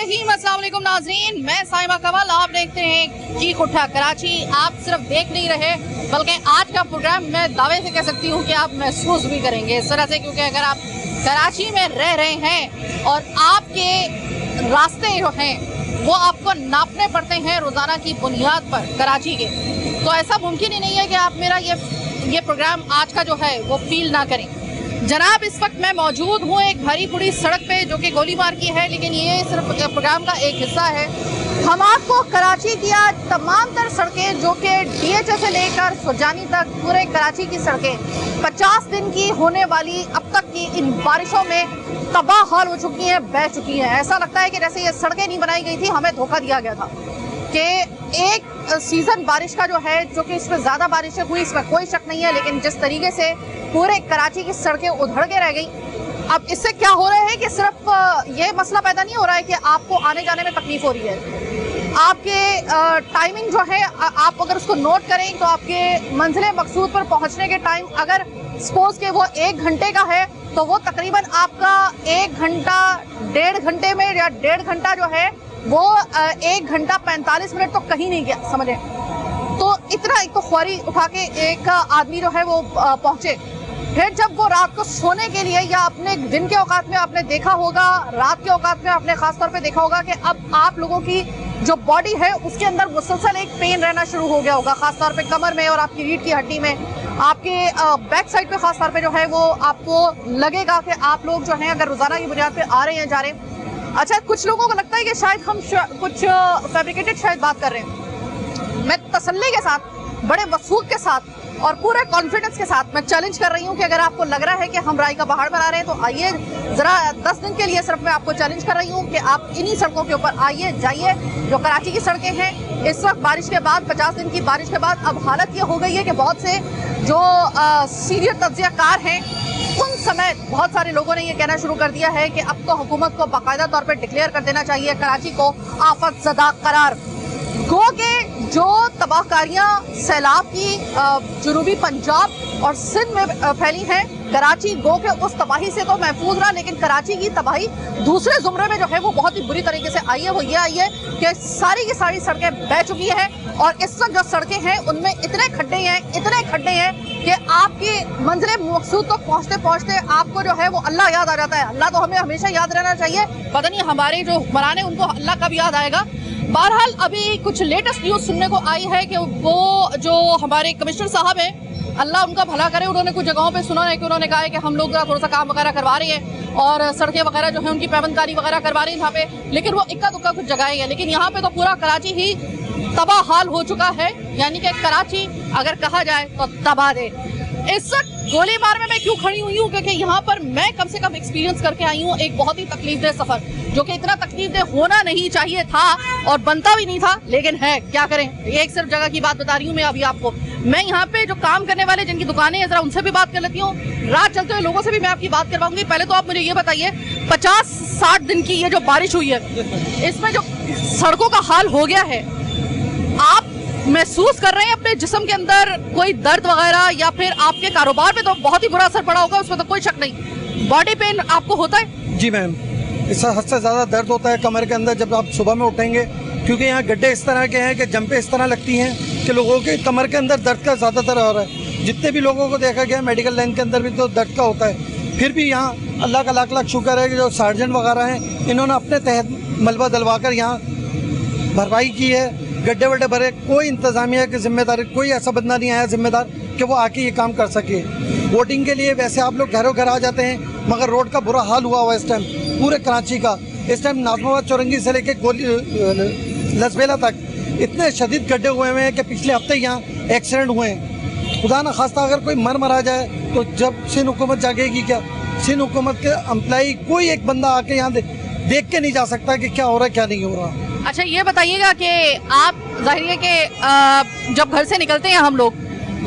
रहीम, अस्सलाम वालेकुम नाज़रीन, मैं साइमा कमल। आप देखते हैं चीख उठा कराची। आप सिर्फ देख नहीं रहे बल्कि आज का प्रोग्राम मैं दावे से कह सकती हूँ कि आप महसूस भी करेंगे इस तरह से, क्योंकि अगर आप कराची में रह रहे हैं और आपके रास्ते जो हैं वो आपको नापने पड़ते हैं रोज़ाना की बुनियाद पर कराची के, तो ऐसा मुमकिन ही नहीं है कि आप मेरा ये प्रोग्राम आज का जो है वो फील ना करें। जनाब, इस वक्त मैं मौजूद हूँ एक भरी पूरी सड़क पे जो कि गोलीबार की है, लेकिन ये सिर्फ प्रोग्राम का एक हिस्सा है। हम आपको कराची की आज तमाम तर सड़कें जो कि DHA से लेकर सुजानी तक पूरे कराची की सड़कें 50 दिन की होने वाली अब तक की इन बारिशों में तबाह हाल हो चुकी हैं, बह चुकी हैं। ऐसा लगता है कि जैसे ये सड़कें नहीं बनाई गई थी, हमें धोखा दिया गया था कि एक सीजन बारिश का जो है, जो कि इसमें ज़्यादा बारिशें हुई इसमें कोई शक नहीं है, लेकिन जिस तरीके से पूरे कराची की सड़कें उधड़ के रह गई, अब इससे क्या हो रहा है कि सिर्फ ये मसला पैदा नहीं हो रहा है कि आपको आने जाने में तकलीफ हो रही है, आपके टाइमिंग जो है आप अगर उसको नोट करें तो आपके मंजिल मकसूद पर पहुंचने के टाइम अगर सपोज के वो 1 घंटे का है तो वो तकरीबन आपका 1 घंटा 1.5 घंटे में या 1.5 घंटा जो है वो 1 घंटा 45 मिनट तो कहीं नहीं गया, समझे। तो इतना एक तो ख्वारी उठा के एक आदमी जो है वो पहुंचे, फिर जब वो रात को सोने के लिए या अपने दिन के औकात में आपने देखा होगा, रात के औकात में आपने खास तौर पे देखा होगा कि अब आप लोगों की जो बॉडी है उसके अंदर मुसलसल एक पेन रहना शुरू हो गया होगा, खास तौर पे कमर में और आपकी रीढ़ की हड्डी में, आपके बैक साइड पे खास तौर पे जो है वो आपको लगेगा कि आप लोग जो हैं अगर रोजाना की बुनियाद पे आ रहे हैं जा रहे हैं। अच्छा, कुछ लोगों को लगता है कि शायद हम कुछ फैब्रिकेटेड शायद बात कर रहे हैं। मैं तसल्ली के साथ, बड़े वसूख के साथ और पूरे कॉन्फिडेंस के साथ मैं चैलेंज कर रही हूँ कि अगर आपको लग रहा है कि हम राई का पहाड़ बना रहे हैं तो आइए जरा 10 दिन के लिए सिर्फ मैं आपको चैलेंज कर रही हूँ कि आप इन्हीं सड़कों के ऊपर आइए जाइए जो कराची की सड़कें हैं। इस वक्त बारिश के बाद 50 दिन की बारिश के बाद अब हालत ये हो गई है कि बहुत से जो सीनियर तज्जियाकार हैं उन समय बहुत सारे लोगों ने ये कहना शुरू कर दिया है कि अब तो हुकूमत को बाकायदा तौर पर डिक्लेयर कर देना चाहिए कराची को आफत ज़दा करार। गो के जो तबाहकारियां सैलाब की जनूबी पंजाब और सिंध में फैली हैं, कराची गो के उस तबाही से तो महफूज रहा, लेकिन कराची की तबाही दूसरे जुमरे में जो है वो बहुत ही बुरी तरीके से आई है। वो ये आई है कि सारी की सारी सड़कें बह चुकी हैं और इस वक्त जो सड़कें हैं उनमें इतने खड्डे हैं कि आपकी मंजिल मकसूद तक पहुँचते पहुँचते आपको जो है वो अल्लाह याद आ जाता है। अल्लाह तो हमें हमेशा याद रहना चाहिए, पता नहीं हमारे जो हुक्मरान हैं उनको अल्लाह कब याद आएगा। बहरहाल अभी कुछ लेटेस्ट न्यूज़ सुनने को आई है कि वो जो हमारे कमिश्नर साहब हैं, अल्लाह उनका भला करे, उन्होंने कुछ जगहों पे सुना है कि उन्होंने कहा है कि हम लोग थोड़ा सा काम वगैरह करवा रहे हैं और सड़कें वगैरह जो है उनकी पैबंदकारी वगैरह करवा रहे हैं यहाँ पे, लेकिन वो इक्का दुक्का कुछ जगह है, लेकिन यहाँ पे तो पूरा कराची ही तबाह हाल हो चुका है। यानी कि कराची अगर कहा जाए तो तबाह दे। इस वक्त गोलीबार में मैं क्यों खड़ी हुई हूँ, क्योंकि यहाँ पर मैं कम से कम एक्सपीरियंस करके आई हूँ एक बहुत ही तकलीफदेह सफर, जो कि इतना तकलीफदेह होना नहीं चाहिए था और बनता भी नहीं था, लेकिन है, क्या करें। एक सिर्फ जगह की बात बता रही हूँ मैं अभी आपको। मैं यहाँ पे जो काम करने वाले जिनकी दुकानें हैं जरा उनसे भी बात कर लेती हूँ, रात चलते हुए लोगों से भी मैं आपकी बात करवाऊंगी। पहले तो आप मुझे ये बताइए, 50-60 दिन की ये जो बारिश हुई है इसमें जो सड़कों का हाल हो गया है, आप महसूस कर रहे हैं अपने जिस्म के अंदर कोई दर्द वगैरह, या फिर आपके कारोबार पे तो बहुत ही बुरा असर पड़ा होगा, उसमें तो कोई शक नहीं। बॉडी पेन आपको होता है? जी मैम, इससे हद से ज़्यादा दर्द होता है कमर के अंदर जब आप सुबह में उठेंगे, क्योंकि यहाँ गड्ढे इस तरह के हैं कि जंपें इस तरह लगती हैं कि लोगों के कमर के अंदर दर्द का ज़्यादातर हो रहा है। जितने भी लोगों को देखा गया मेडिकल लाइन के अंदर भी तो दर्द का होता है। फिर भी यहाँ अल्लाह का लाख लाख शुक्र है कि जो सार्जेंट वगैरह हैं इन्होंने अपने तहत मलबा डलवा कर यहाँ भरपाई की है, गड्ढे वड्ढे भरे। कोई इंतजामिया की जिम्मेदारी, कोई ऐसा बंदा नहीं आया जिम्मेदार कि वो आके ये काम कर सके। वोटिंग के लिए वैसे आप लोग घरों घर आ जाते हैं, मगर रोड का बुरा हाल हुआ इस टाइम पूरे कराची का। इस टाइम नाजमाबाद चौरंगी से लेके लसबेला तक इतने शदीद गड्ढे हुए हैं कि पिछले हफ्ते यहाँ एक्सीडेंट हुए हैं। खुदा न खास्ता अगर कोई मरा जाए तो जब सिंध हुकूमत जागेगी क्या? सिंध हुकूमत के एम्प्लॉई कोई एक बंदा आके यहाँ देख के नहीं जा सकता कि क्या हो रहा है क्या नहीं हो रहा। अच्छा, ये बताइएगा कि आप जाहिर है कि जब घर से निकलते हैं हम लोग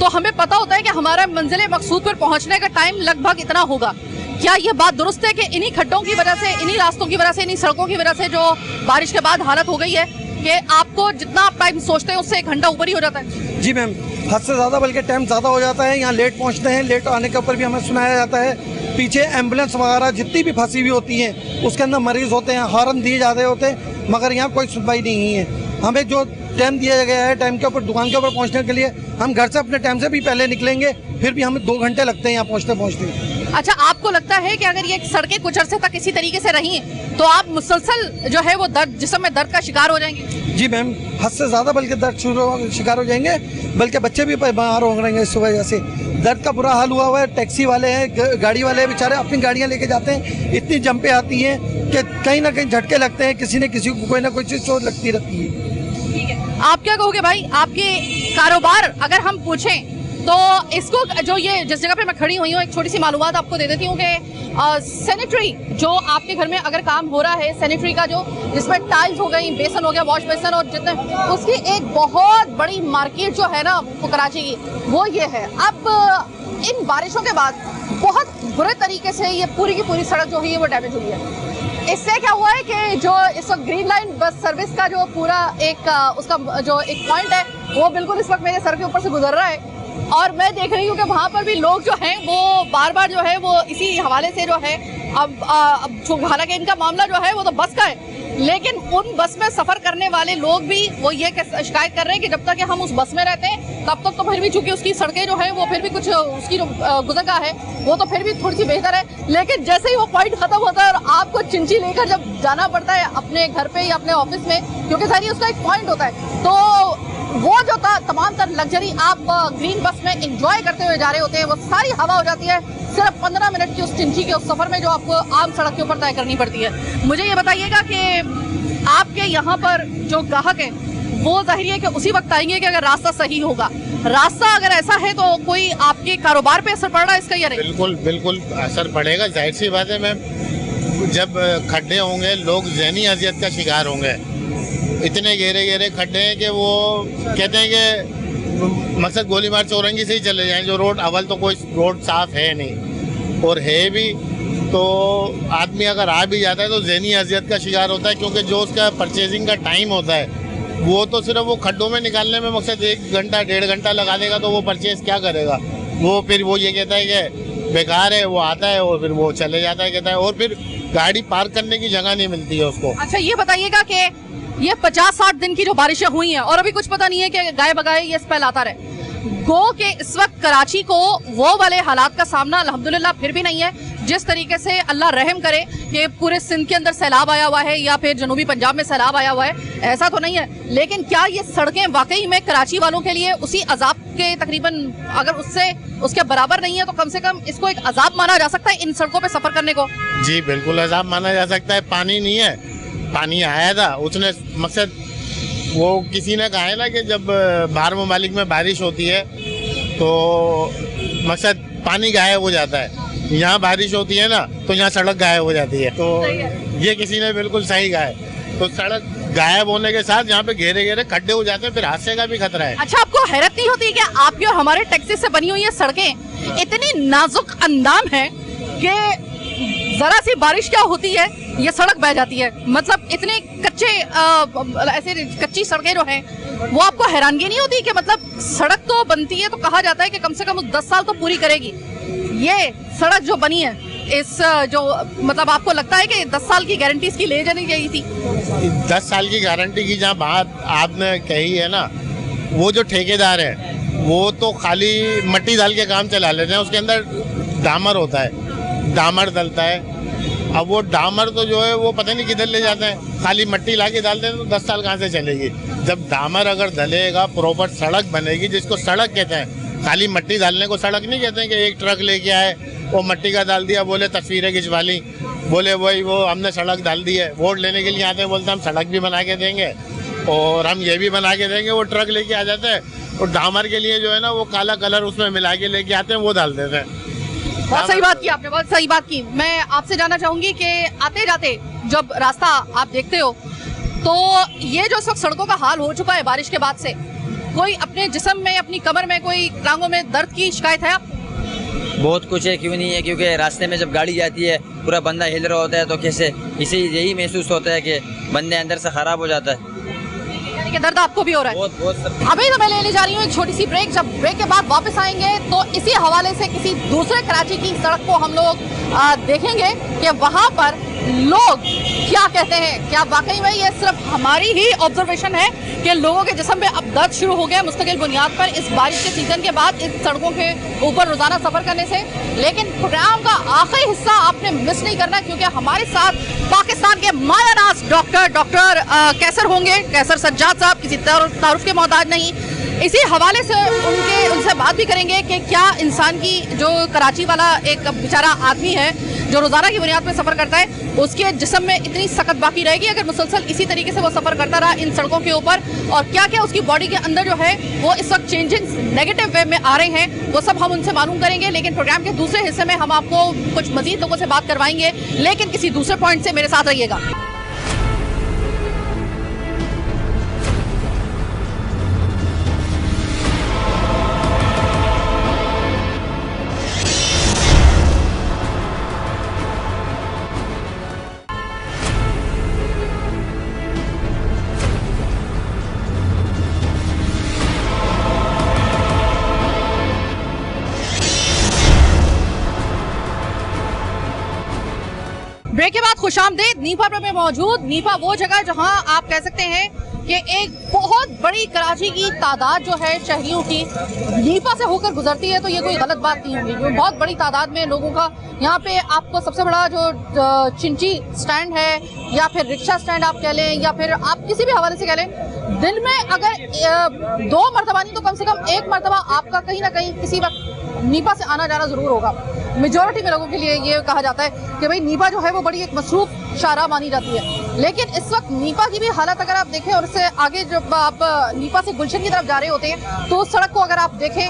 तो हमें पता होता है कि हमारा मंजिल मकसूद पर पहुंचने का टाइम लगभग इतना होगा। क्या ये बात दुरुस्त है कि इन्हीं खड्डों की वजह से, इन्हीं रास्तों की वजह से, इन्हीं सड़कों की वजह से जो बारिश के बाद हालत हो गई है कि आपको जितना आप टाइम सोचते हैं उससे 1 घंटा ऊपर ही हो जाता है? जी मैम, हद से ज़्यादा, बल्कि टाइम ज़्यादा हो जाता है। यहाँ लेट पहुँचते हैं, लेट आने के ऊपर भी हमें सुनाया जाता है पीछे एम्बुलेंस वगैरह जितनी भी फंसी हुई होती हैं उसके अंदर मरीज होते हैं, हॉर्न दिए जाते होते हैं, मगर यहाँ कोई सुनवाई नहीं है। हमें जो टाइम दिया गया है, टाइम के ऊपर दुकान के ऊपर पहुँचने के लिए, हम घर से अपने टाइम से भी पहले निकलेंगे, फिर भी हमें 2 घंटे लगते हैं यहाँ पहुँचते। अच्छा, आपको लगता है कि अगर ये सड़कें कुछ अरसे तक इसी तरीके से रही तो आप मुसलसल जो है वो दर्द, जिस्म में दर्द का शिकार हो जाएंगे? जी मैम, हद से ज़्यादा बल्कि दर्द शिकार हो जाएंगे, बल्कि बच्चे भी बीमार हो जाएंगे इस वजह से। दर्द का बुरा हाल हुआ हुआ है। टैक्सी वाले हैं, गाड़ी वाले बेचारे अपनी गाड़ियाँ लेके जाते हैं, इतनी जंपें आती हैं कि कहीं ना कहीं झटके लगते हैं, किसी न किसी को कोई ना कोई चीज़ चोट लगती रहती है। ठीक है, आप क्या कहोगे भाई? आपके कारोबार अगर हम पूछें तो इसको, जो ये जिस जगह पे मैं खड़ी हुई हूँ, एक छोटी सी मालूमात आपको दे देती हूँ कि सैनिटरी जो आपके घर में अगर काम हो रहा है, सैनिटरी का जो जिसमें टाइल्स हो गई, बेसन हो गया, वॉश बेसन और जितने, उसकी एक बहुत बड़ी मार्केट जो है ना कराची की, वो ये है। अब इन बारिशों के बाद बहुत बुरे तरीके से ये पूरी की पूरी सड़क जो है वो डैमेज हुई है। इससे क्या हुआ है कि जो इस वक्त ग्रीन लाइन बस सर्विस का जो पूरा एक उसका जो एक पॉइंट है वो बिल्कुल इस वक्त मेरे सर के ऊपर से गुजर रहा है, और मैं देख रही हूँ कि वहाँ पर भी लोग जो हैं वो बार बार जो है वो इसी हवाले से जो है, अब हालांकि इनका मामला जो है वो तो बस का है, लेकिन उन बस में सफर करने वाले लोग भी वो ये शिकायत कर रहे हैं कि जब तक कि हम उस बस में रहते हैं तब तक तो फिर भी चूंकि उसकी सड़कें जो है वो फिर भी कुछ उसकी जो गुजरगाह है वो तो फिर भी थोड़ी सी बेहतर है, लेकिन जैसे ही वो पॉइंट खत्म होता है और आपको चिंची लेकर जब जाना पड़ता है अपने घर पे या अपने ऑफिस में, क्योंकि सारी उसका एक पॉइंट होता है, तो वो जो तमाम तर लग्जरी आप ग्रीन बस में एंजॉय करते हुए जा रहे होते हैं वो सारी हवा हो जाती है सिर्फ 15 मिनट की उस चिंची के उस सफर में जो आपको आम सड़क के ऊपर तय करनी पड़ती है। मुझे ये बताइएगा कि आपके यहाँ पर जो ग्राहक है वो जाहिर है कि उसी वक्त आएंगे कि अगर रास्ता सही होगा। रास्ता अगर ऐसा है तो कोई आपके कारोबार पे असर पड़ रहा है इसका या नहीं? बिल्कुल बिल्कुल असर पड़ेगा, जाहिर सी बात है मैम। जब खड्डे होंगे लोग ज़हनी अजियत का शिकार होंगे। इतने गहरे गहरे खड्डे हैं कि वो कहते हैं कि मकसद गोली मार चौरंगी से ही चले जाएं, जो रोड अव्वल तो कोई रोड साफ है नहीं, और है भी तो आदमी अगर आ भी जाता है तो ज़हनी अजियत का शिकार होता है, क्योंकि जो उसका परचेजिंग का टाइम होता है वो तो सिर्फ वो खड्डों में निकालने में मकसद 1 घंटा 1.5 घंटा लगा देगा, तो वो परचेज क्या करेगा? वो फिर वो ये कहता है कि बेकार है, वो आता है और फिर वो चले जाता है, कहता है, और फिर गाड़ी पार्क करने की जगह नहीं मिलती है उसको। अच्छा, ये बताइएगा कि ये 50-60 दिन की जो बारिशें हुई हैं और अभी कुछ पता नहीं है कि गाय बगाए ये स्पेल आता रहे, गो के इस वक्त कराची को वो वाले हालात का सामना अल्हम्दुलिल्लाह फिर भी नहीं है जिस तरीके से अल्लाह रहम करे कि पूरे सिंध के अंदर सैलाब आया हुआ है या फिर जनूबी पंजाब में सैलाब आया हुआ है, ऐसा तो नहीं है। लेकिन क्या ये सड़कें वाकई में कराची वालों के लिए उसी अजाब के तकरीबन, अगर उसके बराबर नहीं है तो कम से कम इसको एक अजाब माना जा सकता है इन सड़कों पे सफर करने को? जी बिल्कुल अजाब माना जा सकता है। पानी नहीं है, पानी आया था, उसने मकसद वो किसी ने कहा है ना कि जब बाहर ममालिक में बारिश होती है तो मकसद पानी गायब हो जाता है, यहाँ बारिश होती है ना तो यहाँ सड़क गायब हो जाती है। तो ये किसी ने बिल्कुल सही कहा है। तो सड़क गायब होने के साथ यहाँ पे घेरे घेरे खड्डे हो जाते हैं, फिर हादसे का भी खतरा है। अच्छा, आपको हैरत नहीं होती कि आपके और हमारे टैक्सी से बनी हुई ये सड़कें इतनी नाजुक अंदाम है कि जरा सी बारिश क्या होती है ये सड़क बह जाती है? मतलब इतने कच्चे ऐसे कच्ची सड़कें जो हैं वो आपको हैरानगी नहीं होती कि मतलब सड़क तो बनती है तो कहा जाता है कि कम से कम 10 साल तो पूरी करेगी, ये सड़क जो बनी है इस जो मतलब आपको लगता है कि 10 साल की गारंटी इसकी ले जानी चाहिए थी? 10 साल की गारंटी की जहाँ बात आपने कही है ना, वो जो ठेकेदार है वो तो खाली मट्टी डाल के काम चला लेते हैं, उसके अंदर डामर होता है, डामर डलता है। अब वो डामर तो जो है वो पता नहीं किधर ले जाते हैं, खाली मट्टी ला के डालते हैं तो 10 साल कहाँ से चलेगी? जब डामर अगर डलेगा प्रॉपर सड़क बनेगी, जिसको सड़क कहते हैं, खाली मट्टी डालने को सड़क नहीं कहते हैं कि एक ट्रक लेके आए वो मट्टी का डाल दिया, बोले तस्वीरें खिंचवा ली, बोले वही वो हमने सड़क डाल दी है। वोट लेने के लिए आते हैं, बोलते हैं हम सड़क भी बना के देंगे और हम ये भी बना के देंगे, वो ट्रक लेके आ जाते हैं और डामर के लिए जो है ना वो काला कलर उसमें मिला के लेके आते हैं, वो डाल देते हैं। बहुत सही बात की आपने, बहुत सही बात की। मैं आपसे जानना चाहूंगी कि आते जाते जब रास्ता आप देखते हो तो ये जो सब सड़कों का हाल हो चुका है बारिश के बाद से, कोई अपने जिस्म में, अपनी कमर में, कोई टांगों में दर्द की शिकायत है आपको? बहुत कुछ है, क्यों नहीं है, क्योंकि रास्ते में जब गाड़ी जाती है पूरा बंदा हिल रहा होता है तो कैसे इसे यही महसूस होता है कि बंदे अंदर से खराब हो जाता है। ठीक है, दर्द आपको भी हो रहा है। बहुत अभी तो मैं लेने जा रही हूँ एक छोटी सी ब्रेक। जब ब्रेक के बाद वापस आएंगे तो इसी हवाले से किसी दूसरे कराची की सड़क को हम लोग देखेंगे कि वहां पर लोग क्या कहते हैं। क्या वाकई में ये सिर्फ हमारी ही ऑब्जर्वेशन है कि लोगों के जिस्म पे अब दर्द शुरू हो गया मुस्तकिल बुनियाद पर इस बारिश के सीजन के बाद इस सड़कों के ऊपर रोजाना सफर करने से। लेकिन प्रोग्राम का आखिरी हिस्सा आपने मिस नहीं करना, क्योंकि हमारे साथ पाकिस्तान के मायानाज डॉक्टर कैसर होंगे, कैसर सज्जाद साहब, किसी तारुफ के मोहताज नहीं। इसी हवाले से उनसे बात भी करेंगे कि क्या इंसान की जो कराची वाला एक बेचारा आदमी है जो रोजाना की बुनियाद पर सफर करता है, उसके जिस्म में इतनी सख्त बाकी रहेगी अगर मुसलसल इसी तरीके से वो सफर करता रहा इन सड़कों के ऊपर, और क्या क्या उसकी बॉडी के अंदर जो है वो इस वक्त चेंजेस नेगेटिव वे में आ रहे हैं, वो सब हम उनसे मालूम करेंगे। लेकिन प्रोग्राम के दूसरे हिस्से में हम आपको कुछ मजीद लोगों से बात करवाएंगे, लेकिन किसी दूसरे पॉइंट से मेरे साथ रहिएगा। ब्रेक के बाद खुशामदीद। नीफा पर मैं मौजूद। नीफा वो जगह जहां आप कह सकते हैं कि एक बहुत बड़ी कराची की तादाद जो है शहरियों की नीफा से होकर गुजरती है, तो ये कोई गलत बात नहीं होगी। बहुत बड़ी तादाद में लोगों का यहाँ पे आपको सबसे बड़ा जो चिंची स्टैंड है या फिर रिक्शा स्टैंड आप कह लें या फिर आप किसी भी हवाले से कह लें, दिन में अगर 2 मरतबा नहीं तो कम से कम 1 मरतबा आपका कहीं ना कहीं किसी वक्त नीफा से आना जाना जरूर होगा। मेजॉरिटी में लोगों के लिए ये कहा जाता है कि भाई नीफा जो है वो बड़ी एक मसरूफ शाहराह मानी जाती है। लेकिन इस वक्त नीफा की भी हालत अगर आप देखें और उससे आगे जब आप नीफा से गुलशन की तरफ जा रहे होते हैं तो उस सड़क को अगर आप देखें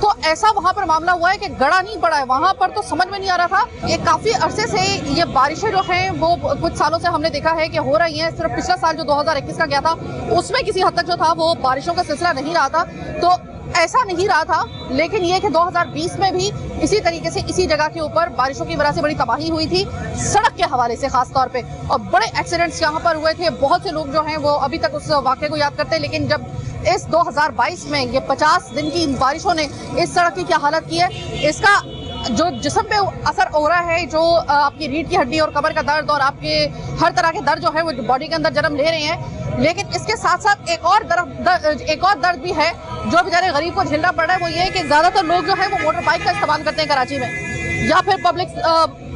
तो ऐसा वहां पर मामला हुआ है कि गड़ा नहीं पड़ा है वहां पर, तो समझ में नहीं आ रहा था। ये काफी अरसे से ये बारिशें जो हैं वो कुछ सालों से हमने देखा है कि हो रही हैं। सिर्फ पिछला साल जो 2021 का गया था उसमें किसी हद तक जो था वो बारिशों का सिलसिला नहीं रहा था, तो ऐसा नहीं रहा था। लेकिन ये कि 2020 में भी इसी तरीके से इसी जगह के ऊपर बारिशों की वजह से बड़ी तबाही हुई थी सड़क के हवाले से खास तौर पे, और बड़े एक्सीडेंट्स यहाँ पर हुए थे। बहुत से लोग जो हैं वो अभी तक उस वाक़े को याद करते हैं। लेकिन जब इस 2022 में ये 50 दिन की बारिशों ने इस सड़क की क्या हालत की है, इसका जो जिस्म पे असर हो रहा है, जो आपकी रीढ़ की हड्डी और कमर का दर्द और आपके हर तरह के दर्द जो है वो बॉडी के अंदर जन्म ले रहे हैं। लेकिन इसके साथ साथ एक और दर्द भी है जो बेचारे गरीब को झेलना पड़ रहा है। वो ये है कि ज्यादातर लोग जो है वो मोटर बाइक का इस्तेमाल करते हैं कराची में, या फिर पब्लिक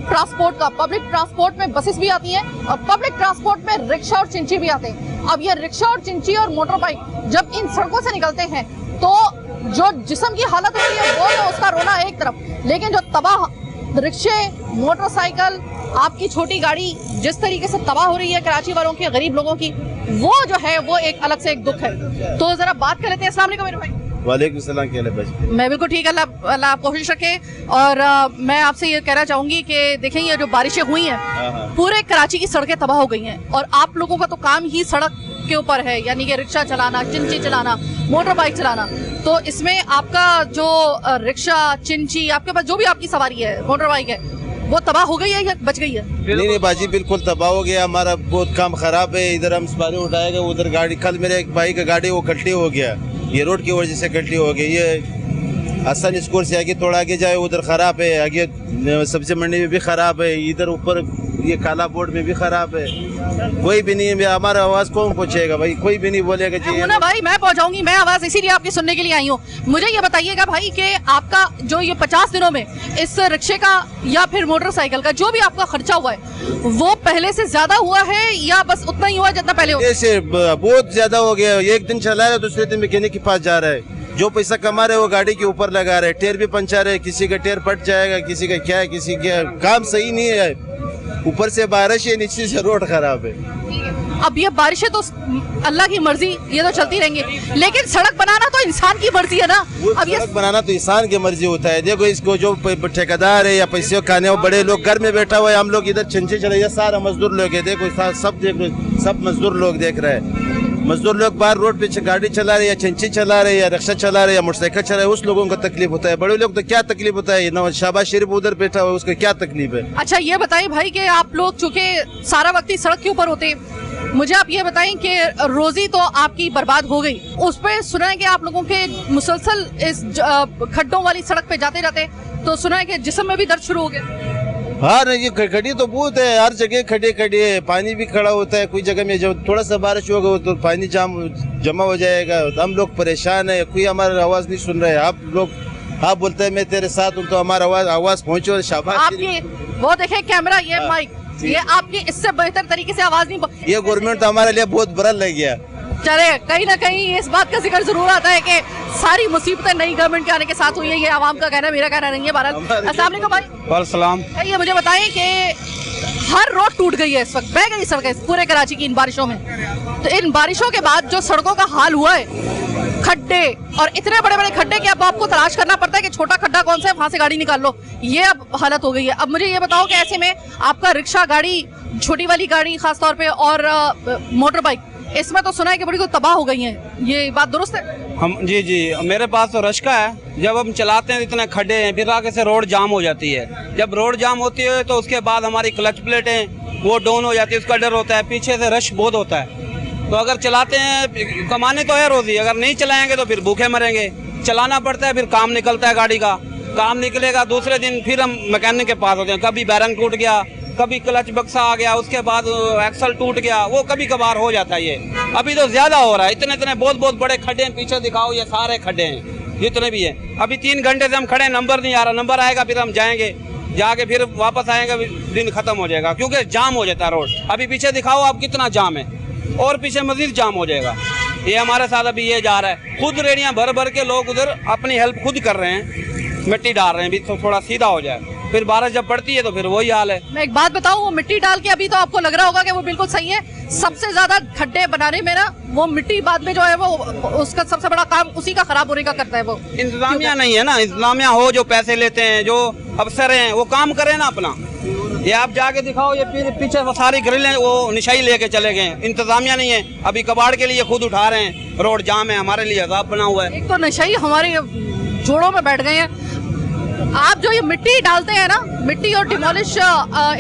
ट्रांसपोर्ट का। पब्लिक ट्रांसपोर्ट में बसेस भी आती हैं और पब्लिक ट्रांसपोर्ट में रिक्शा और चिंची भी आते हैं। अब ये रिक्शा और चिंची और मोटर बाइक जब इन सड़कों से निकलते हैं तो जो जिस्म की हालत होती है वो तो उसका रोना एक तरफ, लेकिन जो तबाह रिक्शे, मोटरसाइकिल, आपकी छोटी गाड़ी जिस तरीके से तबाह हो रही है कराची वालों की, गरीब लोगों की, वो जो है वो एक अलग से एक दुख है। तो जरा बात कर लेते हैं। अस्सलाम वालेकुम मेरे भाई। वालेकुम सलाम। क्या है? मैं बिल्कुल ठीक, अल्लाह आप कोशिश रखे। और मैं आपसे ये कहना चाहूंगी कि देखें ये जो बारिशें हुई हैं पूरे कराची की सड़कें तबाह हो गई हैं, और आप लोगों का तो काम ही सड़क के ऊपर है, यानी कि रिक्शा चलाना, चिंची चलाना, मोटर बाइक चलाना। तो इसमें आपका जो रिक्शा, चिंची, आपके पास जो भी आपकी सवारी है, मोटर बाइक है, वो तबाह हो गई है या बच गई है? नहीं बाजी, बिल्कुल तबाह हो गया। हमारा बहुत काम खराब है। इधर हम सवारी उठाएगा, उधर गाड़ी, कल मेरे एक भाई का गाड़ी वो कल्टी हो गया, ये रोड की वजह से कल्टी हो गई। ये हसन स्कूल से आगे थोड़ा आगे जाए उधर खराब है, आगे सब्जी मंडी में भी खराब है, इधर ऊपर ये काला बोर्ड में भी खराब है। कोई भी नहीं है, हमारा आवाज कौन पहुंचेगा भाई? कोई भी नहीं बोलेगा जी ना भाई, मैं पहुंचाऊंगी, मैं आवाज इसीलिए आपकी सुनने के लिए आई हूँ। मुझे ये बताइएगा भाई कि आपका जो ये 50 दिनों में इस रिक्शे का या फिर मोटरसाइकिल का जो भी आपका खर्चा हुआ है वो पहले से ज्यादा हुआ है या बस उतना ही हुआ जितना पहले हुआ? ऐसे बहुत ज्यादा हो गया। एक दिन चला रहा है, दूसरे दिन मैकेनिक के पास जा रहा है, जो पैसा कमा रहे वो गाड़ी के ऊपर लगा रहे, टेयर भी पंचर है, किसी का टेयर फट जाएगा, किसी का क्या है, किसी का काम सही नहीं है, ऊपर से बारिश है, नीचे से रोड खराब है। अब ये बारिशें तो अल्लाह की मर्जी, ये तो चलती रहेंगी, लेकिन सड़क बनाना तो इंसान की मर्जी है ना। अब ये सड़क बनाना तो इंसान की मर्जी होता है। देखो इसको जो ठेकेदार है या पैसे खाने वो बड़े लोग घर में बैठा हुआ है, हम लोग इधर चिंचे चले, ये सारा मजदूर लोग है, देखो सब देख लो, सब मजदूर लोग देख रहे हैं। मजदूर लोग बाहर रोड पे गाड़ी चला रहे, या चिंची चला रहे, या रिक्शा चला रहे, या मोटरसाइकिल चला रहे, उस लोगों को तकलीफ होता है। बड़े लोग तो क्या तकलीफ होता है, नवाज शहबाज शरीफ उधर बैठा हुआ है, उसको क्या तकलीफ है? अच्छा ये बताइए भाई कि आप लोग चूंकि सारा वक्त ही सड़क के ऊपर होते हैं, मुझे आप ये बताएं कि रोजी तो आपकी बर्बाद हो गई, उस पे सुना है कि आप लोगों के मुसलसल इस खड्डों वाली सड़क पे जाते जाते तो सुना है कि जिस्म में भी दर्द शुरू हो गया। हाँ नहीं, ये खड़ी तो बहुत है, हर जगह खड़े खड़े है, पानी भी खड़ा होता है। कोई जगह में जब थोड़ा सा बारिश होगा तो पानी जमा हो जाएगा। हम लोग परेशान है, कोई हमारी आवाज नहीं सुन रहा है। आप लोग आप बोलते हैं मैं तेरे साथ हूँ तो हमारा आवाज पहुँचे और शाबाश। आपकी वो देखे कैमरा, ये माइक, ये आपकी इससे बेहतर तरीके से आवाज नहीं। ये गवर्नमेंट तो हमारे लिए बहुत बुरा लग गया। चले कहीं ना कहीं इस बात का जिक्र जरूर आता है कि सारी मुसीबतें नई गवर्नमेंट के आने के साथ हुई है। ये आवाम का कहना, मेरा कहना नहीं है। बहरहाल अस्सलाम वालेकुम भाई। वालेकुम। ये मुझे बताएं कि हर रोड टूट गई है इस वक्त, बह गई सड़कें पूरे कराची की इन बारिशों में। तो इन बारिशों के बाद जो सड़कों का हाल हुआ है, खड्डे और इतने बड़े बड़े खड्डे कि अब आपको तलाश करना पड़ता है कि छोटा खड्डा कौन सा है, वहां से गाड़ी निकाल लो, ये अब हालत हो गई है। अब मुझे ये बताओ कि ऐसे में आपका रिक्शा गाड़ी, छोटी वाली गाड़ी खासतौर पे और मोटर बाइक, इसमें तो सुना है कि बड़ी को तबाह हो गई है, ये बात दुरुस्त है? हम जी मेरे पास तो रश्का है। जब हम चलाते हैं इतने खड्डे हैं, फिर आगे से रोड जाम हो जाती है। जब रोड जाम होती है तो उसके बाद हमारी क्लच प्लेटें वो डाउन हो जाती है, उसका डर होता है, पीछे से रश बहुत होता है। तो अगर चलाते हैं, कमाने तो है रोजी, अगर नहीं चलाएंगे तो फिर भूखे मरेंगे। चलाना पड़ता है, फिर काम निकलता है गाड़ी का, काम निकलेगा दूसरे दिन फिर हम मैकेनिक के पास होते हैं। कभी बैरंग टूट गया, कभी क्लच बक्सा आ गया, उसके बाद एक्सल टूट गया, वो कभी कभार हो जाता है। ये अभी तो ज्यादा हो रहा है, इतने इतने बहुत बहुत बड़े खड्डे हैं, पीछे दिखाओ ये सारे खड्डे हैं जितने भी हैं। अभी 3 घंटे से हम खड़े, नंबर नहीं आ रहा, नंबर आएगा फिर हम जाएंगे, जाके फिर वापस आएंगे, दिन खत्म हो जाएगा क्योंकि जाम हो जाता है रोड। अभी पीछे दिखाओ आप कितना जाम है, और पीछे मजीद जाम हो जाएगा। ये हमारे साथ अभी ये जा रहा है, खुद रेडियां भर भर के लोग उधर अपनी हेल्प खुद कर रहे हैं, मिट्टी डाल रहे हैं भी तो थोड़ा सीधा हो जाए। फिर बारिश जब पड़ती है तो फिर वही हाल है। मैं एक बात बताऊं, वो मिट्टी डाल के अभी तो आपको लग रहा होगा कि वो बिल्कुल सही है। सबसे ज्यादा खड्डे बनाने में ना वो मिट्टी बाद में जो है वो उसका सबसे बड़ा काम उसी का खराब होने का करता है। वो इंतजामिया नहीं है ना, इंतजामिया हो, जो पैसे लेते हैं, जो अफसर हैं वो काम करें ना अपना। ये आप जाके दिखाओ, ये पीछे वो सारी ग्रिलें वो निशाई लेके चले गए, इंतजामिया नहीं है। अभी कबाड़ के लिए खुद उठा रहे हैं, रोड जाम है, हमारे लिए अजाब बना हुआ है। एक तो नशाई हमारे जोड़ों में बैठ गए हैं। आप जो ये मिट्टी डालते हैं ना, मिट्टी और डिमोलिश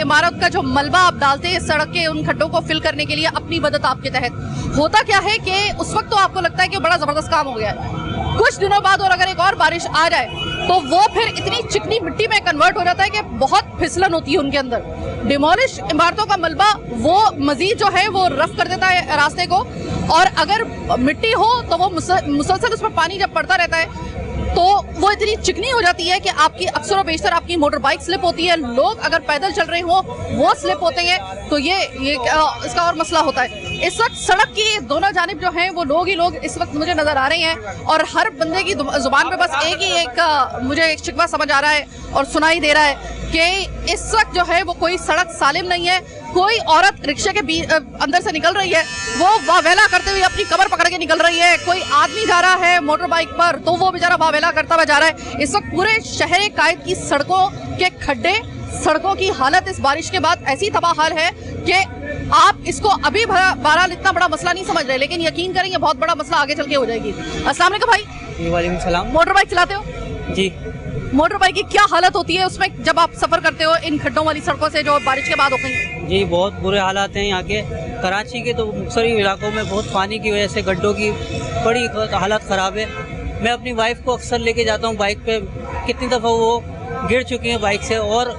इमारत का जो मलबा आप डालते हैं सड़क के उन खड्डों को फिल करने के लिए अपनी मदद आपके तहत, होता क्या है कि उस वक्त तो आपको लगता है कि बड़ा जबरदस्त काम हो गया है। कुछ दिनों बाद और अगर एक और बारिश आ जाए तो वो फिर इतनी चिकनी मिट्टी में कन्वर्ट हो जाता है कि बहुत फिसलन होती है उनके अंदर। डिमोलिश इमारतों का मलबा वो मजीद जो है वो रफ कर देता है रास्ते को, और अगर मिट्टी हो तो वो मुसलसल उसमें पानी जब पड़ता रहता है तो वो इतनी चिकनी हो जाती है कि आपकी अक्सर और बेशतर आपकी मोटर बाइक स्लिप होती है। लोग अगर पैदल चल रहे हो वो स्लिप होते हैं, तो ये इसका और मसला होता है। इस वक्त सड़क की दोनों जानिब जो हैं वो लोग ही लोग इस वक्त मुझे नजर आ रहे हैं, और हर बंदे की जुबान पे बस एक मुझे एक शिकवा समझ आ रहा है और सुनाई दे रहा है कि इस वक्त जो है वो कोई सड़क सालिम नहीं है। कोई औरत रिक्शे के अंदर से निकल रही है, वो वावेला करते हुए अपनी कमर पकड़ के निकल रही है। कोई आदमी जा रहा है मोटर बाइक पर तो वो बेचारा वावेला करता हुआ जा रहा है। इस वक्त पूरे शहर कायद की सड़कों के खड्डे, सड़कों की हालत इस बारिश के बाद ऐसी तबाह हाल है कि आप इसको अभी बहरहाल इतना बड़ा मसला नहीं समझ रहे, लेकिन यकीन करें ये बहुत बड़ा मसला आगे चल के हो जाएगी। अस्सलाम वालेकुम भाई। वालेकुम सलाम। मोटर बाइक चलाते हो जी? मोटर बाइक की क्या हालत होती है उसमें जब आप सफर करते हो इन खड्डों वाली सड़कों से जो बारिश के बाद होती हैं? जी बहुत बुरे हालात हैं यहाँ के। कराची के तो मुख्तलिफ इलाकों में बहुत पानी की वजह से गड्ढों की बड़ी हालत ख़राब है। मैं अपनी वाइफ को अक्सर लेके जाता हूँ बाइक पे, कितनी दफ़ा वो गिर चुकी हैं बाइक से, और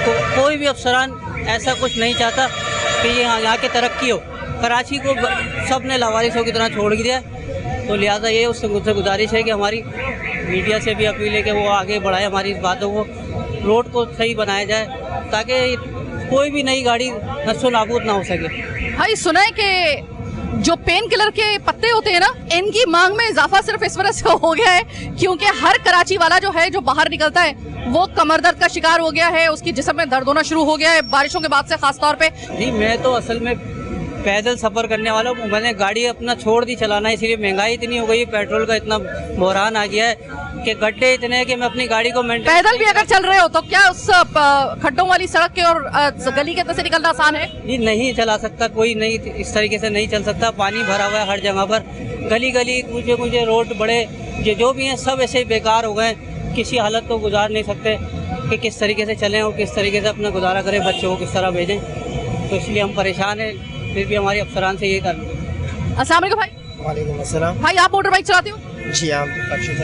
तो कोई भी अफसरान ऐसा कुछ नहीं चाहता कि यहाँ की तरक्की हो। कराची को सब ने लावारिसों की तरह छोड़ दिया, तो लिहाजा ये उससे मुझसे गुजारिश है कि हमारी मीडिया से भी अपील है कि वो आगे बढ़ाए हमारी इस बातों को, रोड को सही बनाया जाए ताकि कोई भी नई गाड़ी नस्ल नाबूद ना हो सके। भाई सुना है कि जो पेन किलर के पत्ते होते हैं ना, इनकी मांग में इजाफा सिर्फ इस वजह से हो गया है क्योंकि हर कराची वाला जो है जो बाहर निकलता है वो कमर दर्द का शिकार हो गया है, उसकी जिस्म में दर्द होना शुरू हो गया है बारिशों के बाद से खास तौर पे। जी मैं तो असल में पैदल सफ़र करने वाला हूँ, मैंने गाड़ी अपना छोड़ दी चलाना, इसीलिए महंगाई इतनी हो गई है, पेट्रोल का इतना बहरान आ गया है कि गड्ढे इतने हैं कि मैं अपनी गाड़ी को पैदल भी अगर चल रहे हो तो क्या उस खड्डों वाली सड़क के और गली के अंदर से निकलना आसान है? जी नहीं चला सकता कोई, नहीं इस तरीके से नहीं चल सकता। पानी भरा हुआ है हर जगह पर, गली गली मुझे रोड बड़े जो भी हैं सब ऐसे बेकार हो गए, किसी हालत को गुजार नहीं सकते कि किस तरीके से चलें और किस तरीके से अपना गुजारा करें, बच्चों को किस तरह भेजें। तो इसलिए हम परेशान हैं। फिर भी हमारे अफसरान से ये करना। अस्सलाम वालेकुम भाई। वालेकुम अस्सलाम। भाई आप मोटर बाइक चलाते हो? जी हाँ।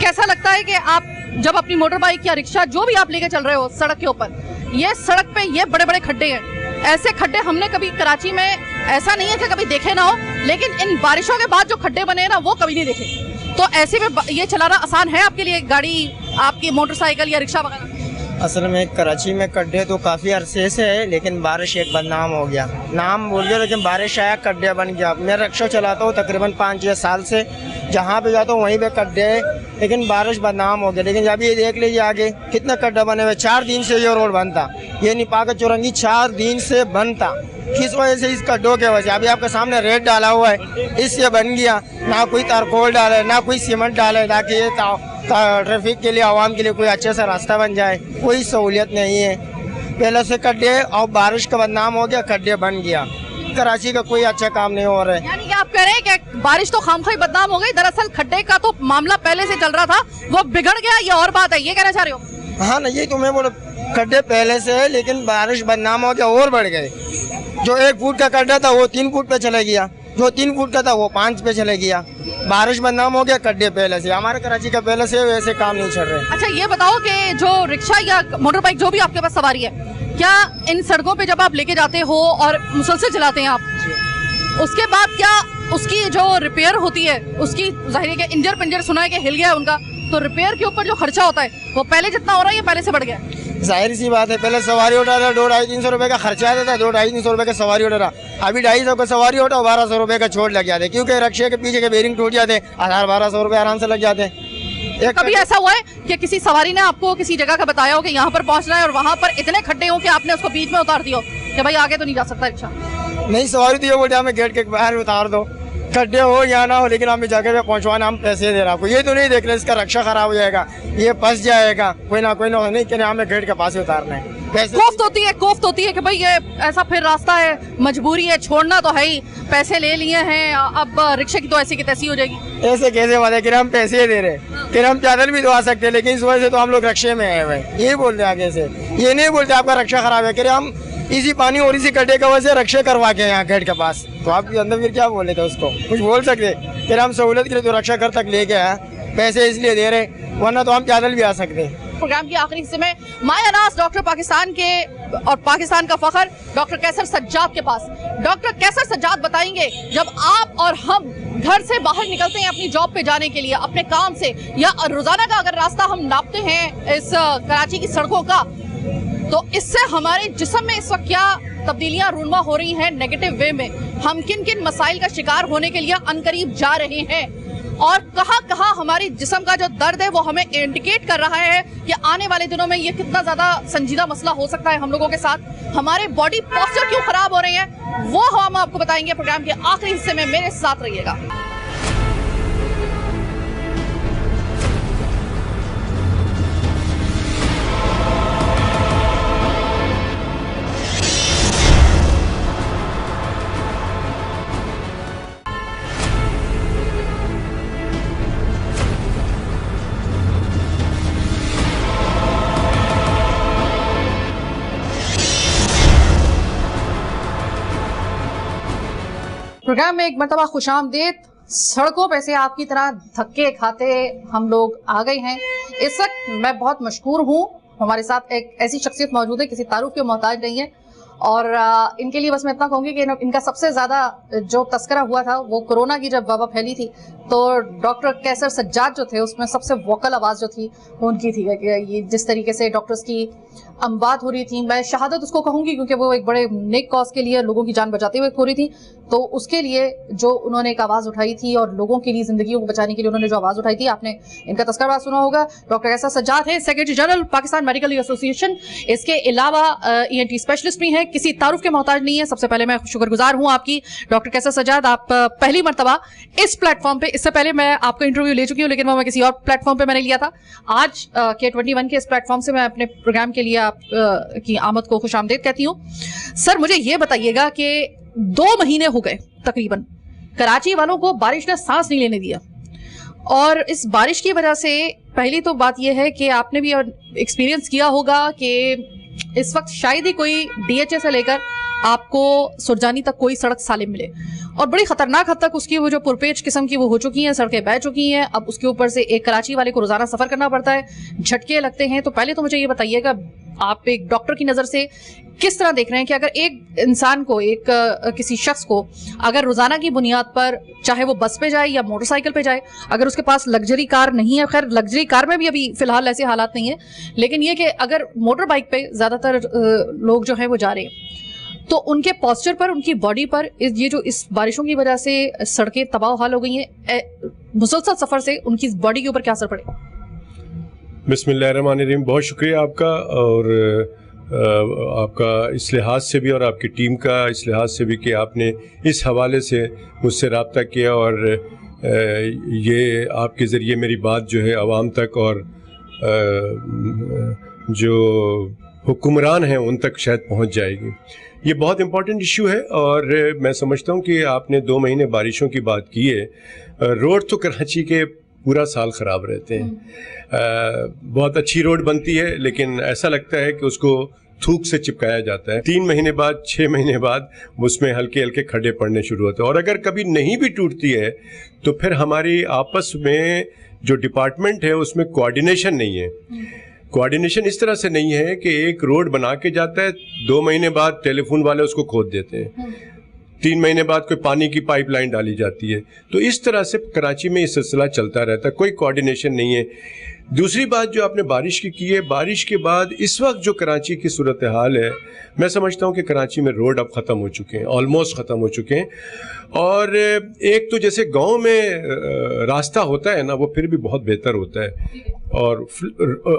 कैसा लगता है कि आप जब अपनी मोटर बाइक या रिक्शा जो भी आप लेके चल रहे हो सड़क के ऊपर, ये सड़क पे ये बड़े बड़े खड्डे हैं, ऐसे खड्डे हमने कभी कराची में, ऐसा नहीं है कि कभी देखे ना हो, लेकिन इन बारिशों के बाद जो खड्डे बने हैं ना वो कभी नहीं देखे। तो ऐसे में ये चलाना आसान है आपके लिए, गाड़ी आपकी मोटरसाइकिल या रिक्शा वगैरह? असल में कराची में गड्ढे तो काफ़ी अरसे से है, लेकिन बारिश एक बदनाम हो गया, नाम बोल गया, लेकिन बारिश आया गड्ढे बन गया। मैं रिक्शा चलाता हूँ तकरीबन 5-6 साल से, जहाँ पे जाता हूँ वहीं पे गड्ढे है, लेकिन बारिश बदनाम हो गया। लेकिन जब ये देख लीजिए आगे कितने गड्ढे बने हुए, 4 दिन से ये रोड बनता, ये निपाका चौरंगी 4 दिन से बनता, किस वजह से? इस गड्ढों के वजह। अभी आपके सामने रेत डाला हुआ है, इससे बन गया, ना कोई तारकोल डाले ना कोई सीमेंट डाले ताकि ये ट्रैफिक के लिए, आवाम के लिए कोई अच्छे सा रास्ता बन जाए, कोई सहूलियत नहीं है। पहले से गड्ढे और बारिश का बदनाम हो गया, गड्ढे बन गया, कराची का कोई अच्छा काम नहीं हो रहा है। यानी कि आप कह रहे हैं कि बारिश तो खामखा ही बदनाम हो गई, दरअसल खड्डे का तो मामला पहले से चल रहा था, वो बिगड़ गया, ये और बात है, ये कहना चाह रहे हो? हाँ ना, ये तो मैं बोला, गड्ढे पहले से है लेकिन बारिश बदनाम हो गया और बढ़ गए। जो 1 फुट का गड्ढा था वो 3 फुट पे चले गया, जो 3 फुट का था वो 5 पे चले गया, बारिश बदनाम हो गया। गड्ढे पहले से, हमारे कराची का पहले से वैसे काम नहीं चल रहे। अच्छा ये बताओ कि जो रिक्शा या मोटर बाइक जो भी आपके पास सवारी है, क्या इन सड़कों पे जब आप लेके जाते हो और मुसलसल चलाते हैं आप, उसके बाद क्या उसकी जो रिपेयर होती है, उसकी जाहिर है कि इंजर पिंजर सुना है कि हिल गया है उनका, तो रिपेयर के ऊपर जो खर्चा होता है वो पहले जितना हो रहा है या पहले से बढ़ गया? जाहिर सी बात है, पहले सवारी उठा था 200-250-300 रुपए का खर्चा आता था, 200-250-300 रुपए का सवारी उठा रहा, अभी 250 का सवारी उठा 1200 रुपए का छोड़ लग जाते, क्योंकि रिक्शे के पीछे के बेरिंग टूट जाते, 1000-1200 रुपए आराम से लग जाते। कभी ऐसा हुआ है कि किसी सवारी ने आपको किसी जगह का बताया हो कि यहाँ पर पहुँचना है और वहाँ पर इतने खड्डे हो कि आपने उसको बीच में उतार दिया हो कि भाई आगे तो नहीं जा सकता रिक्शा? नहीं, सवारी तो ये बोलते हमें गेट के बाहर उतार दो, गड्ढे हो या ना हो, लेकिन हमें जगह पे पहुंचवाना, हम पैसे दे रहे आपको, ये तो नहीं देख रहे इसका रक्षा खराब हो जाएगा, ये फंस जाएगा, कोई ना नहीं कि हमें गेट के पास ही उतारना है। कोफ्त होती है कि भाई ये ऐसा फिर रास्ता है, मजबूरी है, छोड़ना तो है ही, पैसे ले लिए हैं, अब रिक्शे की तो ऐसी की तैसी हो जाएगी। ऐसे कैसे बात है कि हम पैसे दे रहे, फिर हम पैदल भी तो आ सकते हैं, लेकिन इस वजह से तो हम लोग रक्षे में आए हुए, ये बोलते आगे से, ये नहीं बोलते आपका रक्षा खराब है, हम इसी पानी और इसी गड्ढे की वजह से रक्षे करवा के यहाँ गेट के पास, तो आपके अंदर फिर क्या बोले थे उसको, कुछ बोल सकते? फिर हम सहूलत के लिए तो रक्षा घर तक लेके आए, पैसे इसलिए दे रहे, वरना तो हम पैदल भी आ सकते। प्रोग्राम के आखिरी हिस्से में माया नाज डॉक्टर पाकिस्तान के और पाकिस्तान का फखर डॉक्टर कैसर सज्जाद के पास। डॉक्टर कैसर सज्जाद बताएंगे जब आप और हम घर से बाहर निकलते हैं अपनी जॉब पे जाने के लिए, अपने काम से, या रोजाना का अगर रास्ता हम नापते हैं इस कराची की सड़कों का, तो इससे हमारे जिस्म में इस वक्त क्या तब्दीलियां रूनमा हो रही हैं नेगेटिव वे में, हम किन किन मसाइल का शिकार होने के लिए अनकरीब जा रहे हैं, और कहां हमारी जिस्म का जो दर्द है वो हमें इंडिकेट कर रहा है कि आने वाले दिनों में ये कितना ज्यादा संजीदा मसला हो सकता है हम लोगों के साथ, हमारे बॉडी पोस्चर क्यों खराब हो रहे हैं, वो हम आपको बताएंगे प्रोग्राम के आखिरी हिस्से में। मेरे साथ रहिएगा। प्रोग्राम में एक मरतबा खुशामदीद। सड़कों पे से आपकी तरह धक्के खाते हम लोग आ गए हैं। इस वक्त मैं बहुत मशहूर हूँ, हमारे साथ एक ऐसी शख्सियत मौजूद है, किसी तारुफ के मोहताज नहीं है, और इनके लिए बस मैं इतना कहूँगी कि इनका सबसे ज़्यादा जो तस्करा हुआ था वो कोरोना की जब वबा फैली थी, तो डॉक्टर कैसर सज्जाद जो थे उसमें सबसे वोकल आवाज़ जो थी वो उनकी थी कि ये जिस तरीके से डॉक्टर्स की अमवात हो रही थी, मैं शहादत उसको कहूँगी क्योंकि वो एक बड़े नेक कॉज के लिए लोगों की जान बचाते हुए हो रही थी, तो उसके लिए जो उन्होंने एक आवाज़ उठाई थी और लोगों के लिए ज़िंदगियों को बचाने के लिए उन्होंने जो आवाज़ उठाई थी, आपने इनका तस्करा सुना होगा। डॉक्टर कैसर सज्जाद है secretary general Pakistan medical association, इसके अलावा ENT स्पेशलिस्ट भी हैं, किसी तारुफ के मोहताज नहीं है। सबसे पहले मैं शुक्रगुजार हूँ आपकी डॉक्टर कैसर सज्जाद, आप पहली मरतबा इस प्लेटफॉर्म पे, इससे पहले मैं आपको इंटरव्यू ले चुकी हूँ लेकिन वो मैं किसी और प्लेटफॉर्म पे मैंने लिया था, आज K21 के इस प्लेटफॉर्म से मैं अपने प्रोग्राम के लिए आप की आमद को खुशामदीद कहती हूँ। सर मुझे ये बताइएगा कि 2 महीने हो गए तकरीबन कराची वालों को बारिश ने सांस नहीं लेने दिया, और इस बारिश की वजह से पहली तो बात यह है कि आपने भी एक्सपीरियंस किया होगा कि इस वक्त शायद ही कोई डीएचए से लेकर आपको सुरजानी तक कोई सड़क सालिम मिले, और बड़ी खतरनाक हद तक उसकी वो जो पुरपेच किस्म की वो हो चुकी हैं, सड़कें बह चुकी हैं। अब उसके ऊपर से एक कराची वाले को रोजाना सफर करना पड़ता है, झटके लगते हैं। तो पहले तो मुझे ये बताइएगा, आप एक डॉक्टर की नजर से किस तरह देख रहे हैं कि अगर एक इंसान को, एक किसी शख्स को अगर रोजाना की बुनियाद पर, चाहे वो बस पे जाए या मोटरसाइकिल पे जाए, अगर उसके पास लग्जरी कार नहीं है, खैर लग्जरी कार में भी अभी फिलहाल ऐसे हालात नहीं है, लेकिन ये कि अगर मोटर बाइक पे ज्यादातर लोग जो है वो जा रहे हैं, तो उनके पोस्चर पर, उनकी बॉडी पर ये जो इस बारिशों की वजह से सड़कें तबाह हाल हो गई हैं, मुसलसल सफर से उनकी बॉडी के ऊपर क्या असर पड़े? बिस्मिल्लाहिर्रहमानिर्रहीम, बहुत शुक्रिया आपका, और आपका इस लिहाज से भी और आपकी टीम का इस लिहाज से भी कि आपने इस हवाले से मुझसे रब्ता किया, और ये आपके ज़रिए मेरी बात जो है आवाम तक और जो हुक्मरान हैं उन तक शायद पहुंच जाएगी। ये बहुत इम्पोर्टेंट इशू है, और मैं समझता हूं कि आपने 2 महीने बारिशों की बात की है। रोड तो कराची के पूरा साल ख़राब रहते हैं। बहुत अच्छी रोड बनती है, लेकिन ऐसा लगता है कि उसको थूक से चिपकाया जाता है। 3 महीने बाद, 6 महीने बाद उसमें हल्के हल्के खड्डे पड़ने शुरू होते हैं, और अगर कभी नहीं भी टूटती है तो फिर हमारी आपस में जो डिपार्टमेंट है उसमें कोऑर्डिनेशन नहीं है। कोऑर्डिनेशन इस तरह से नहीं है कि एक रोड बना के जाता है, 2 महीने बाद टेलीफोन वाले उसको खोद देते हैं, 3 महीने बाद कोई पानी की पाइपलाइन डाली जाती है। तो इस तरह से कराची में ये सिलसिला चलता रहता है, कोई कोऑर्डिनेशन नहीं है। दूसरी बात जो आपने बारिश की है, बारिश के बाद इस वक्त जो कराची की सूरत हाल है, मैं समझता हूँ कि कराची में रोड अब ख़त्म हो चुके हैं, ऑलमोस्ट ख़त्म हो चुके हैं। और एक तो जैसे गांव में रास्ता होता है ना, वो फिर भी बहुत बेहतर होता है, और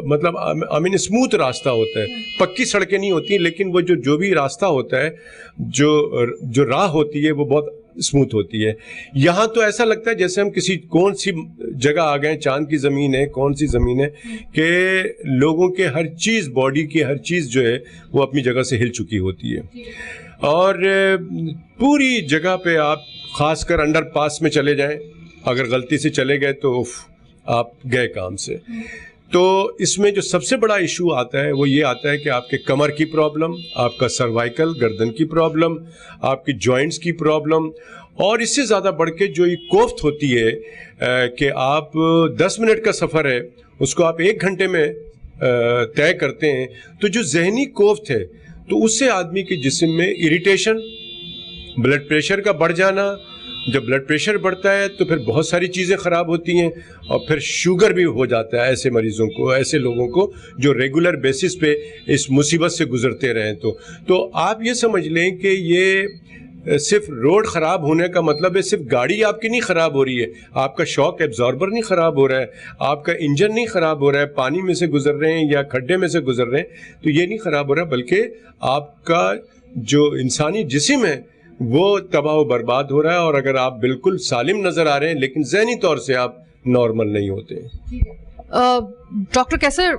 मतलब आई मीन स्मूथ रास्ता होता है, पक्की सड़कें नहीं होती, लेकिन वो जो भी रास्ता होता है, जो राह होती है वो बहुत स्मूथ होती है। यहाँ तो ऐसा लगता है जैसे हम किसी कौन सी जगह आ गए, चांद की ज़मीन है, कौन सी ज़मीन है, कि लोगों के हर चीज़, बॉडी की हर चीज़ जो है वो अपनी जगह से हिल चुकी होती है। और पूरी जगह पे आप खासकर अंडरपास में चले जाएं, अगर गलती से चले गए तो आप गए काम से। तो इसमें जो सबसे बड़ा इशू आता है वो ये आता है कि आपके कमर की प्रॉब्लम, आपका सर्वाइकल, गर्दन की प्रॉब्लम, आपकी जॉइंट्स की प्रॉब्लम, और इससे ज़्यादा बढ़ के जो ये कोफ्त होती है कि आप 10 मिनट का सफ़र है उसको आप 1 घंटे में तय करते हैं, तो जो जहनी कोफ्त है तो उससे आदमी के जिस्म में इरिटेशन, ब्लड प्रेशर का बढ़ जाना, जब ब्लड प्रेशर बढ़ता है तो फिर बहुत सारी चीज़ें ख़राब होती हैं, और फिर शुगर भी हो जाता है ऐसे मरीज़ों को, ऐसे लोगों को जो रेगुलर बेसिस पे इस मुसीबत से गुज़रते रहें। तो आप ये समझ लें कि ये सिर्फ रोड ख़राब होने का मतलब है सिर्फ गाड़ी आपकी नहीं ख़राब हो रही है, आपका शॉक एब्जॉर्बर नहीं ख़राब हो रहा है, आपका इंजन नहीं ख़राब हो रहा है, पानी में से गुज़र रहे हैं या खड्डे में से गुज़र रहे हैं तो ये नहीं ख़राब हो रहा, बल्कि आपका जो इंसानी जिस्म है वो तबाह व बर्बाद हो रहा है। और अगर आप बिल्कुल सालिम नज़र आ रहे हैं लेकिन ज़हनी तौर से आप नॉर्मल नहीं होते। डॉक्टर कैसर,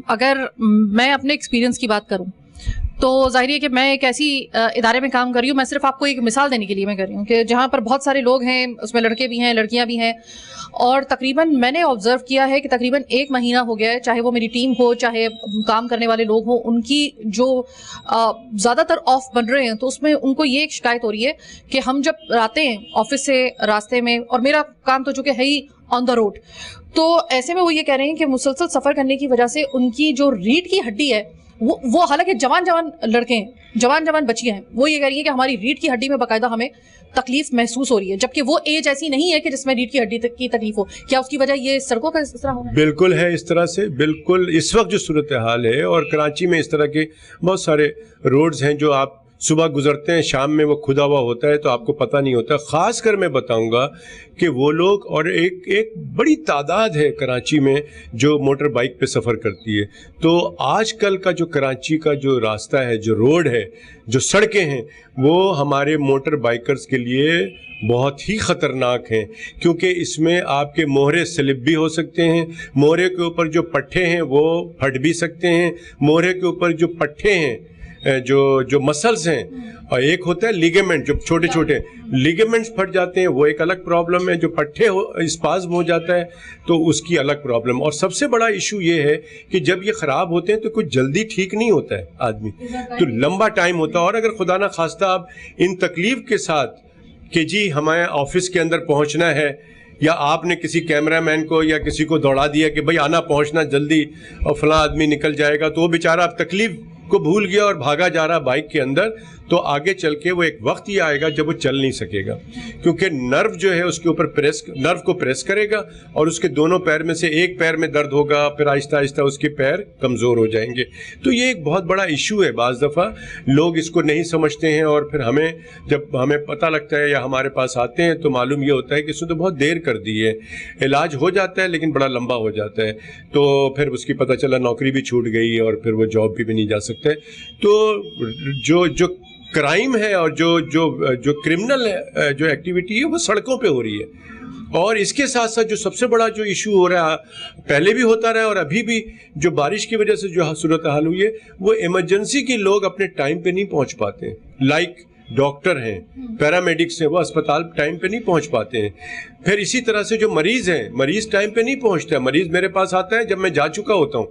अगर मैं अपने एक्सपीरियंस की बात करूं तो जाहिर है कि मैं एक ऐसी इदारे में काम कर रही हूँ, मैं सिर्फ आपको एक मिसाल देने के लिए मैं कर रही हूँ कि जहाँ पर बहुत सारे लोग हैं, उसमें लड़के भी हैं, लड़कियाँ भी हैं, और तकरीबन मैंने ऑब्जर्व किया है कि तकरीबन 1 महीना हो गया है, चाहे वो मेरी टीम हो, चाहे काम करने वाले लोग हों, उनकी जो ज़्यादातर ऑफ बन रहे हैं तो उसमें उनको ये एक शिकायत हो रही है कि हम जब आते हैं ऑफिस से रास्ते में, और मेरा काम तो चूँकि है ही ऑन द रोड, तो ऐसे में वो ये कह रहे हैं कि मुसलसल सफ़र करने की वजह से उनकी जो रीढ़ की हड्डी है वो हालांकि जवान लड़के हैं, जवान बच्चियां हैं, वो ये कह रही है कि हमारी रीढ़ की हड्डी में बाकायदा हमें तकलीफ महसूस हो रही है, जबकि वो एज ऐसी नहीं है कि जिसमें रीढ़ की हड्डी की तकलीफ हो। क्या उसकी वजह ये सड़कों का इस तरह होना है? बिल्कुल है इस तरह से, बिल्कुल इस वक्त जो सूरत हाल है, और कराची में इस तरह के बहुत सारे रोड्स हैं जो आप सुबह गुजरते हैं, शाम में वो खुदा हुआ होता है तो आपको पता नहीं होता। ख़ास कर मैं बताऊंगा कि वो लोग, और एक बड़ी तादाद है कराची में जो मोटर बाइक पे सफ़र करती है। तो आजकल का जो कराची का जो रास्ता है, जो रोड है, जो सड़कें हैं, वो हमारे मोटर बाइकर्स के लिए बहुत ही ख़तरनाक हैं, क्योंकि इसमें आपके मोहरे स्लिप भी हो सकते हैं, मोहरे के ऊपर जो पट्टे हैं वो फट भी सकते हैं, मोहरे के ऊपर जो पट्टे हैं जो मसल्स हैं, और एक होता है लिगामेंट, जो छोटे छोटे लिगामेंट्स फट जाते हैं, वो एक अलग प्रॉब्लम है। जो पट्टे स्पाज्म हो जाता है तो उसकी अलग प्रॉब्लम। और सबसे बड़ा इशू ये है कि जब ये ख़राब होते हैं तो कुछ जल्दी ठीक नहीं होता है आदमी, तो लंबा टाइम होता है। और अगर खुदा ना खास्ता आप इन तकलीफ के साथ कि जी हमें ऑफिस के अंदर पहुंचना है, या आपने किसी कैमरामैन को या किसी को दौड़ा दिया कि भाई आना पहुंचना जल्दी और फलां आदमी निकल जाएगा, तो वो बेचारा अब तकलीफ को भूल गया और भागा जा रहा बाइक के अंदर, तो आगे चल के वो एक वक्त ही आएगा जब वो चल नहीं सकेगा, क्योंकि नर्व जो है उसके ऊपर नर्व को प्रेस करेगा और उसके दोनों पैर में से एक पैर में दर्द होगा, फिर आहिस्ता आहिस्ता उसके पैर कमज़ोर हो जाएंगे। तो ये एक बहुत बड़ा इशू है। बाज़ दफ़ा लोग इसको नहीं समझते हैं और फिर जब हमें पता लगता है या हमारे पास आते हैं तो मालूम ये होता है कि इसने तो बहुत देर कर दी है, इलाज हो जाता है लेकिन बड़ा लंबा हो जाता है, तो फिर उसकी पता चला नौकरी भी छूट गई और फिर वो जॉब भी नहीं जा सकते। तो जो क्राइम है और जो क्रिमिनल जो एक्टिविटी है वो सड़कों पे हो रही है। और इसके साथ साथ जो सबसे बड़ा जो इशू हो रहा है, पहले भी होता रहा और अभी भी जो बारिश की वजह से जो सूरत हाल हुई है, वो इमरजेंसी के लोग अपने टाइम पे नहीं पहुंच पाते। लाइक डॉक्टर हैं, पैरामेडिक्स हैं, वो अस्पताल टाइम पे नहीं पहुंच पाते हैं। फिर इसी तरह से जो मरीज हैं, मरीज टाइम पे नहीं पहुंचता है। मरीज मेरे पास आता है जब मैं जा चुका होता हूं,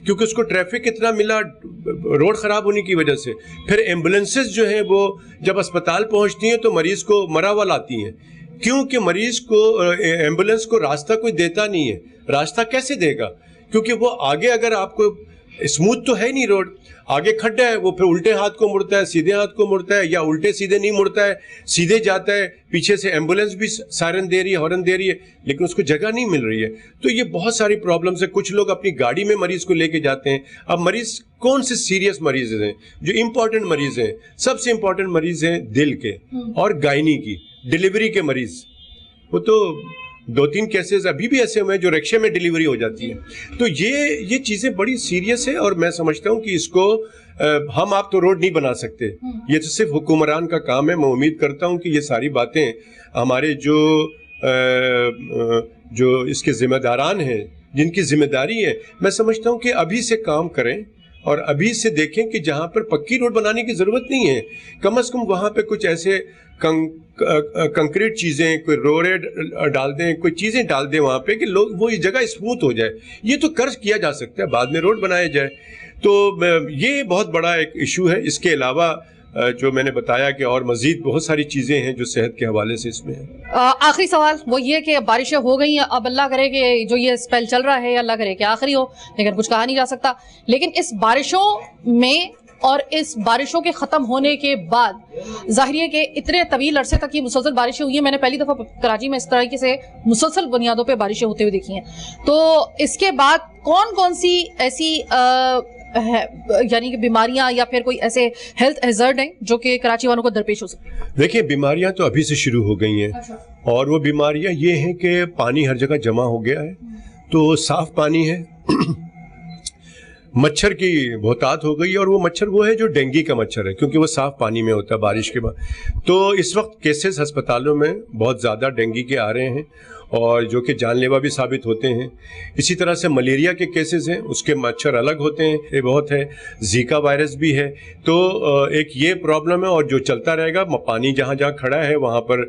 क्योंकि उसको ट्रैफिक इतना मिला रोड खराब होने की वजह से। फिर एम्बुलेंसेज जो हैं वो जब अस्पताल पहुंचती हैं तो मरीज को मरा हुआ लाती हैं, क्योंकि मरीज को एम्बुलेंस को रास्ता कोई देता नहीं है। रास्ता कैसे देगा? क्योंकि वो आगे अगर आपको स्मूथ तो है नहीं रोड, आगे खड्डा है, वो फिर उल्टे हाथ को मुड़ता है, सीधे हाथ को मुड़ता है, या उल्टे सीधे नहीं मुड़ता है, सीधे जाता है। पीछे से एम्बुलेंस भी सायरन दे रही है, हॉर्न दे रही है, लेकिन उसको जगह नहीं मिल रही है। तो ये बहुत सारी प्रॉब्लम्स है। कुछ लोग अपनी गाड़ी में मरीज को लेके जाते हैं। अब मरीज कौन से सीरियस मरीज हैं? जो इंपॉर्टेंट मरीज हैं, सबसे इंपॉर्टेंट मरीज हैं दिल के और गायनी की, डिलीवरी के मरीज। वो तो 2-3 केसेस अभी भी ऐसे हुए हैं जो रिक्शे में डिलीवरी हो जाती है। तो ये चीज़ें बड़ी सीरियस है और मैं समझता हूँ कि इसको हम आप तो रोड नहीं बना सकते, ये तो सिर्फ हुक्मरान का काम है। मैं उम्मीद करता हूँ कि ये सारी बातें हमारे जो इसके जिम्मेदारान हैं, जिनकी जिम्मेदारी है, मैं समझता हूँ कि अभी से काम करें और अभी से देखें कि जहाँ पर पक्की रोड बनाने की ज़रूरत नहीं है, कम से कम वहाँ पे कुछ ऐसे कंक्रीट चीज़ें, कोई रोड डाल दें, कोई चीज़ें डाल दें वहाँ पे कि लोग वो ये जगह स्मूथ हो जाए। ये तो कर्ज किया जा सकता है, बाद में रोड बनाया जाए। तो ये बहुत बड़ा एक इशू है। इसके अलावा जो मैंने बताया कि और मजीद बहुत सारी चीज़ें हैं जो सेहत के हवाले से इसमें है। आखिरी सवाल वो ये कि बारिशें हो गई हैं, अब अल्लाह करे कि जो ये स्पेल चल रहा है अल्लाह करे कि आखिरी हो, लेकिन कुछ कहा नहीं जा सकता। लेकिन इस बारिशों में और इस बारिशों के ख़त्म होने के बाद जाहिर है कि इतने तवील अरसे तक ये मुसलसल बारिशें हुई हैं। मैंने पहली दफ़ा कराची में इस तरीके से मुसलसल बुनियादों पे बारिशें होते हुए देखी हैं। तो इसके बाद कौन कौन सी ऐसी यानी कि बीमारियां या फिर कोई ऐसे हेल्थ हैजर्ड हैं जो कि कराची वालों को दरपेश हो सकते हैं? देखिए, बीमारियां तो अभी से शुरू हो गई हैं। अच्छा। और वो बीमारियां ये हैं कि पानी हर जगह जमा हो गया है, तो साफ पानी है, मच्छर की बहुतात हो गई, और वो मच्छर वो है जो डेंगू का मच्छर है, क्योंकि वो साफ पानी में होता है बारिश के बाद। तो इस वक्त केसेस अस्पतालों में बहुत ज़्यादा डेंगू के आ रहे हैं और जो कि जानलेवा भी साबित होते हैं। इसी तरह से मलेरिया के केसेस हैं, उसके मच्छर अलग होते हैं, ये बहुत है। जीका वायरस भी है। तो एक ये प्रॉब्लम है और जो चलता रहेगा। पानी जहाँ जहाँ खड़ा है वहाँ पर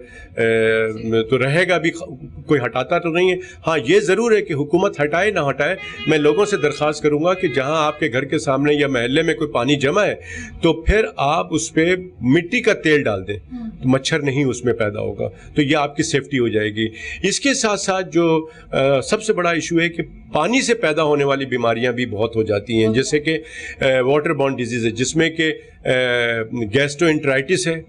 तो रहेगा भी, कोई हटाता तो नहीं है। हाँ, ये ज़रूर है कि हुकूमत हटाए ना हटाए, मैं लोगों से दरख्वास्त करूँगा कि जहाँ आपके घर के सामने या महल्ले में कोई पानी जमा है तो फिर आप उस पर मिट्टी का तेल डाल दें, तो मच्छर नहीं उसमें पैदा होगा, तो ये आपकी सेफ्टी हो जाएगी। इसके साथ साथ जो सबसे बड़ा इशू है कि पानी से पैदा होने वाली बीमारियां भी बहुत हो जाती हैं, जैसे कि वाटर बॉर्न डिजीज़ है, जिसमें कि गैस्ट्रोएंटेराइटिस है,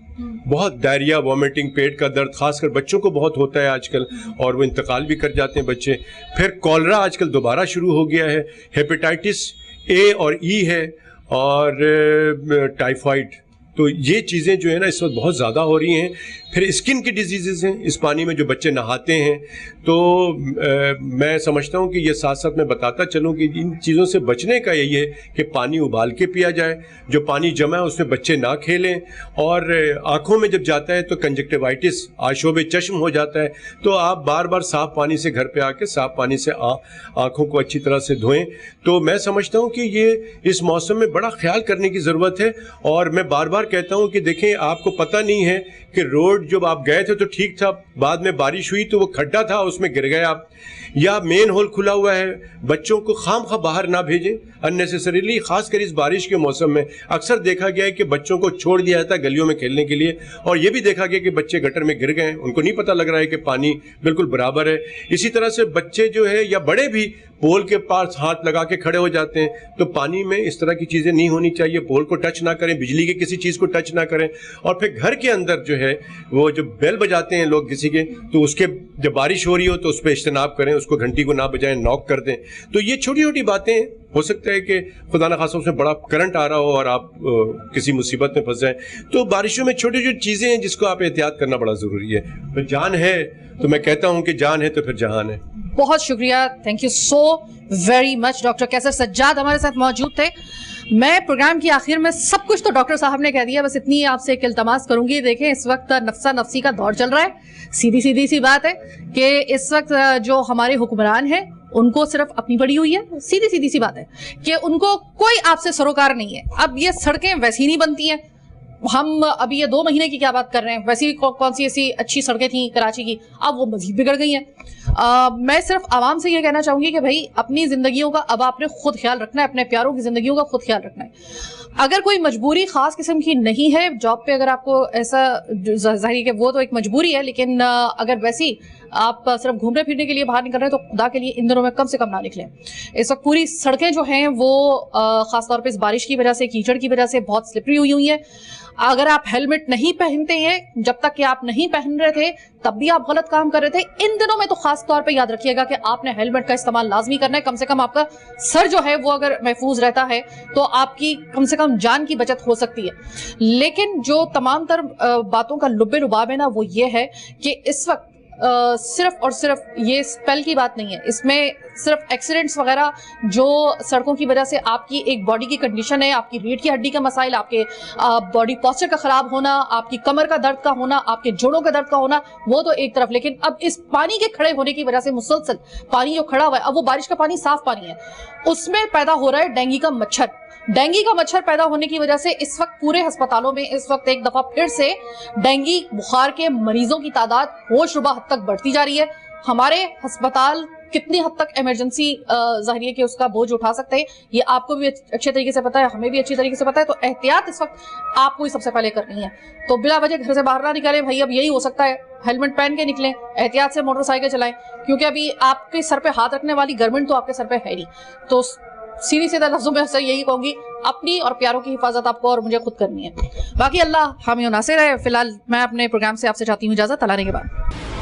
बहुत डायरिया, वॉमिटिंग, पेट का दर्द, खासकर बच्चों को बहुत होता है आजकल और वो इंतकाल भी कर जाते हैं बच्चे। फिर कॉलरा आजकल दोबारा शुरू हो गया है, हेपेटाइटिस ए और ई है, और टाइफाइड। तो ये चीज़ें जो है ना इस वक्त बहुत ज़्यादा हो रही हैं। फिर स्किन की डिजीज़ हैं इस पानी में, जो बच्चे नहाते हैं। तो मैं समझता हूँ कि ये साथ साथ मैं बताता चलूँ कि इन चीज़ों से बचने का यही है कि पानी उबाल के पिया जाए, जो पानी जमा है उसमें बच्चे ना खेलें, और आँखों में जब जाता है तो कंजक्टिवाइटिस, आशोब चश्म हो जाता है, तो आप बार बार साफ़ पानी से घर पे आके साफ़ पानी से आँखों को अच्छी तरह से धोएं। तो मैं समझता हूँ कि ये इस मौसम में बड़ा ख्याल करने की ज़रूरत है। और मैं बार बार कहता हूँ कि देखें, आपको पता नहीं है कि रोड जब आप गए थे तो ठीक था, बाद में बारिश हुई तो वो खड्डा था उसमें गिर गए आप, या मेन होल खुला हुआ है। बच्चों को खामखा बाहर ना भेजें अननेसेसरीली, खासकर इस बारिश के मौसम में। अक्सर देखा गया है कि बच्चों को छोड़ दिया जाता है गलियों में खेलने के लिए, और ये भी देखा गया कि बच्चे गटर में गिर गए, उनको नहीं पता लग रहा है कि पानी बिल्कुल बराबर है। इसी तरह से बच्चे जो है या बड़े भी पोल के पास हाथ लगा के खड़े हो जाते हैं, तो पानी में इस तरह की चीज़ें नहीं होनी चाहिए। पोल को टच ना करें, बिजली के किसी चीज़ को टच ना करें। और फिर घर के अंदर जो है वो जो बेल बजाते हैं लोग किसी के, तो उसके जब बारिश हो रही हो तो उस पर इज्तनाब करें, उसको घंटी को ना बजाएं, नॉक कर दें। तो ये छोटी छोटी बातें हैं। हो सकता है कि खुदा न खासा उसमें बड़ा करंट आ रहा हो और आप किसी मुसीबत में फंस जाएं। तो बारिशों में छोटी छोटी चीज़ें हैं जिसको आप एहतियात करना बड़ा ज़रूरी है। तो जान है तो मैं कहता हूँ कि जान है तो फिर जहान है। बहुत शुक्रिया, thank you so very much. Doctor Qaiser Sajjad हमारे साथ मौजूद थे। मैं प्रोग्राम की आखिर में सब कुछ तो डॉक्टर साहब ने कह दिया, बस इतनी आपसे एक इल्तमास करूंगी। देखें, इस वक्त नफ्सा नफ्सी का दौर चल रहा है। सीधी सीधी सी बात है कि इस वक्त जो हमारे हुक्मरान हैं उनको सिर्फ अपनी पड़ी हुई है। सीधी सीधी सी बात है कि उनको कोई आपसे सरोकार नहीं है। अब ये सड़कें वैसी नहीं बनती हैं, हम अभी ये 2 महीने की क्या बात कर रहे हैं, वैसी कौन सी ऐसी अच्छी सड़कें थी कराची की, अब वो मजीद बिगड़ गई हैं। मैं सिर्फ आवाम से ये कहना चाहूंगी कि भाई अपनी जिंदगियों का अब आपने खुद ख्याल रखना है, अपने प्यारों की जिंदगियों का खुद ख्याल रखना है। अगर कोई मजबूरी खास किस्म की नहीं है जॉब पे, अगर आपको ऐसा जाहिर है कि वो तो एक मजबूरी है, लेकिन अगर वैसी आप सिर्फ घूमने फिरने के लिए बाहर निकल रहे हैं तो खुदा के लिए इन दिनों में कम से कम ना निकलें। इस वक्त पूरी सड़कें जो हैं वो खासतौर पे इस बारिश की वजह से, कीचड़ की वजह से बहुत स्लिपरी हुई हैं। अगर आप हेलमेट नहीं पहनते हैं, जब तक कि आप नहीं पहन रहे थे तब भी आप गलत काम कर रहे थे। इन दिनों में तो खास तौर पे याद रखिएगा कि आपने हेलमेट का इस्तेमाल लाजमी करना है। कम से कम आपका सर जो है वो अगर महफूज रहता है तो आपकी कम से कम जान की बचत हो सकती है। लेकिन जो तमाम तर बातों का लुब्बे लुबाब है ना, वो ये है कि इस वक्त सिर्फ और सिर्फ ये स्पेल की बात नहीं है, इसमें सिर्फ एक्सीडेंट्स वगैरह जो सड़कों की वजह से आपकी एक बॉडी की कंडीशन है, आपकी रीढ़ की हड्डी का मसाइल, आपके बॉडी पोस्चर का खराब होना, आपकी कमर का दर्द का होना, आपके जोड़ों का दर्द का होना, वो तो एक तरफ। लेकिन अब इस पानी के खड़े होने की वजह से मुसलसल पानी जो खड़ा हुआ है, अब वो बारिश का पानी साफ पानी है, उसमें पैदा हो रहा है डेंगू का मच्छर। डेंगू का मच्छर पैदा होने की वजह से इस वक्त पूरे अस्पतालों में इस वक्त एक दफा फिर से डेंगू बुखार के मरीजों की तादाद होशरुबा हद तक बढ़ती जा रही है। हमारे अस्पताल कितनी हद तक इमरजेंसी जाहिर है कि उसका बोझ उठा सकते हैं, ये आपको भी अच्छे तरीके से पता है, हमें भी अच्छी तरीके से पता है। तो एहतियात इस वक्त आपको ही सबसे पहले करनी है। तो बिला वजह घर से बाहर ना निकलें भाई, अब यही हो सकता है, हेलमेट पहन के निकलें, एहतियात से मोटरसाइकिल चलाएं, क्योंकि अभी आपके सर पे हाथ रखने वाली गवर्नमेंट तो आपके सर पे है नहीं। तो सीधी सीधा लफ्जों में से यही कहूंगी, अपनी और प्यारों की हिफाजत आपको और मुझे खुद करनी है। बाकी अल्लाह हामी नासिर है। फिलहाल मैं अपने प्रोग्राम से आपसे चाहती हूँ इजाजत, तलाने के बाद।